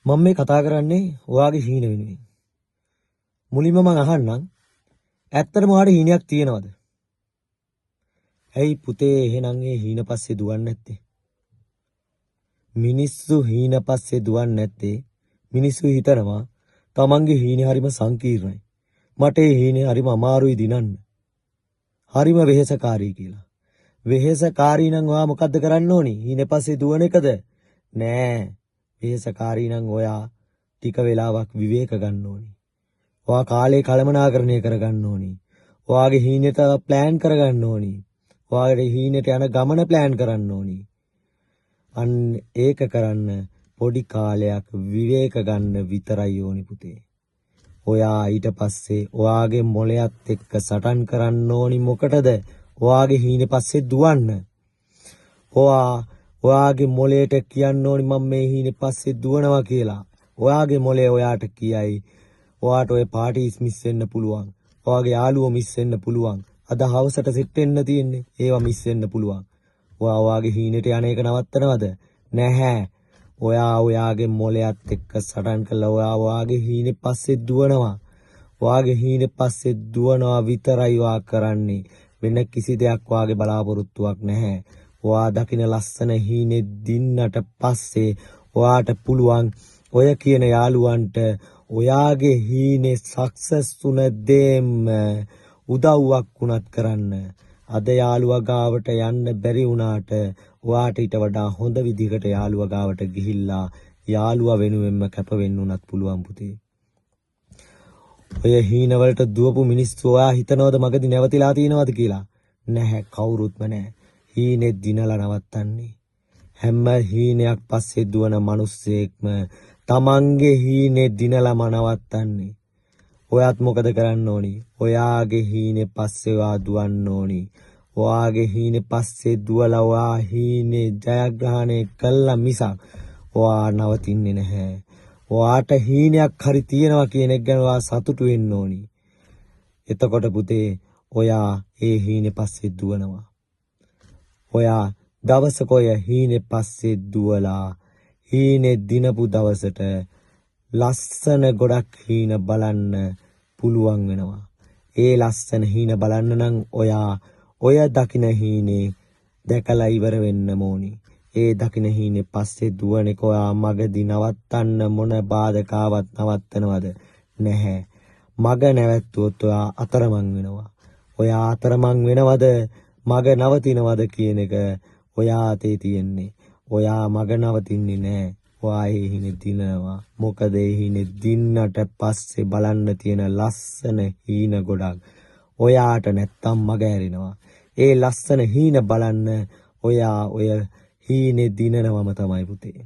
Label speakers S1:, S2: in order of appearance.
S1: මම මේ කතා කරන්නේ ඔයාගේ හීන වෙනුවෙන්. මුලින්ම මම අහන්නම් ඇත්තටම ඔයාට හීනයක් තියෙනවද? ඇයි පුතේ එහෙනම් ඒ හීන පස්සේ දුවන්නේ නැත්තේ? මිනිස්සු හීන පස්සේ දුවන්නේ නැත්තේ මිනිස්සු හිතනවා තමන්ගේ හීනේ හරිම සංකීර්ණයි. මට ඒ හීනේ හරිම අමාරුයි දිනන්න. හරිම වෙහෙසකාරී කියලා. වෙහෙසකාරී නම් ඔයා මොකද්ද කරන්න ඕනි? හීනේ පස්සේ දුවන එකද? නෑ. වෙහෙසකාරී නම් ඔයා ටික වෙලාවක් විවේක ගන්න ඕනි. ඔයා කාලේ කළමනාකරණය කරගන්න ඕනි. ඔයාගේ හීනෙට ප්ලෑන් කරගන්න ඕනි. ඔයාගේ හීනෙට යන ගමන ප්ලෑන් කරන්න ඕනි. අන්න ඒක කරන්න පොඩි කාලයක් විවේක ගන්න විතරයි ඕනි පුතේ. ඔයා ඊට පස්සේ ඔයාගේ මොළයත් එක්ක සටන් කරන්න ඕනි මොකටද? ඔයාගේ හීනේ පස්සේ දුවන්න. ඔයාගේ මොළයට කියන්න ඕනි මම මේ හීනේ පස්සේ දුවනවා කියලා. ඔයාගේ මොළය ඔයාට කියයි ඔයාට ඔය පාටිස් මිස් වෙන්න පුළුවන්. ඔයාගේ යාළුවෝ මිස් වෙන්න පුළුවන්. අද හවසට සෙට් වෙන්න තියෙන්නේ. ඒවා මිස් වෙන්න පුළුවන්. ඔයාගේ හීනෙට යන එක නවත්තනවද? නැහැ. ඔයාගේ මොළයත් එක්ක සටන් කළා ඔයාගේ හීනේ පස්සේ දුවනවා. ඔයාගේ හීනේ පස්සේ දුවනවා විතරයි ඔයා කරන්නේ. වෙන කිසි දෙයක් ඔයාගේ බලාපොරොත්තුවක් නැහැ. ඔයා දකින ලස්සන හීනේ දින්නට පස්සේ ඔයාට පුළුවන් ඔය කියන යාළුවන්ට ඔයාගේ හීනේ සක්සස් වුණ දෙම් උදව්වක් වුණත් කරන්න. අද යාළුවා ගාවට යන්න බැරි වුණාට ඔයාට ඊට වඩා හොඳ විදිහකට යාළුවා ගාවට ගිහිල්ලා යාළුවා වෙනුවෙන්ම කැප වෙන්න උනත් පුළුවන් පුතේ. ඔය හීන වලට දුවපු මිනිස්සු ඔයා හිතනවද මගදී නැවතිලා තියෙනවද කියලා? නැහැ, කවුරුත්ම නැහැ. හීනේ දිනලා නවත්තන්නේ. හැම හීනයක් පස්සේ දුවන මිනිස්සෙක්ම තමන්ගේ හීනේ දිනලාම නවත්තන්නේ. ඔයාත් මොකද කරන්න ඕනි? ඔයාගේ හීනේ පස්සේ ඔයා දුවන්න ඕනි. ඔයාගේ හීනේ පස්සේ දුවලා ඔයා හීනේ ජයග්‍රහණය කළා මිසක් ඔයා නවතින්නේ නැහැ. ඔයාට හීනයක් හරි තියෙනවා කියන එක ගැන ඔයා සතුටු වෙන්න ඕනි. එතකොට පුතේ ඔයා ඒ හීනේ පස්සේ දුවනවා. ඔයා දවසක ඔය හීනේ පස්සේ දුවලා හීනේ දිනපු දවසට ලස්සන ගොඩක් හීන බලන්න පුළුවන් වෙනවා. ඒ ලස්සන හීන බලන්න නම් ඔයා ඔය දකින හීනේ දැකලා ඉවර වෙන්න ඕනි. ඒ දකින හීනේ පස්සේ දුවන එක ඔයා මගදී නවත්තන්න මොන බාධකාවක් නවත්තනවද? නැහැ. මග නැවැත්තුවොත් ඔයා අතරමං වෙනවා. ඔයා අතරමං වෙනවද? මග නවතිනවද කියන එක ඔයා අතේ තියෙන්නේ. ඔයා මග නවතින්නේ නැහැ. ඔයා ඒ හීනේ දිනනවා. මොකද ඒ හීනේ දින්නට පස්සේ බලන්න තියෙන ලස්සන හීන ගොඩක් ඔයාට නැත්තම් මග ඇරිනවා. ඒ ලස්සන හීන බලන්න ඔයා ඔය හීනේ දිනනවම තමයි පුතේ.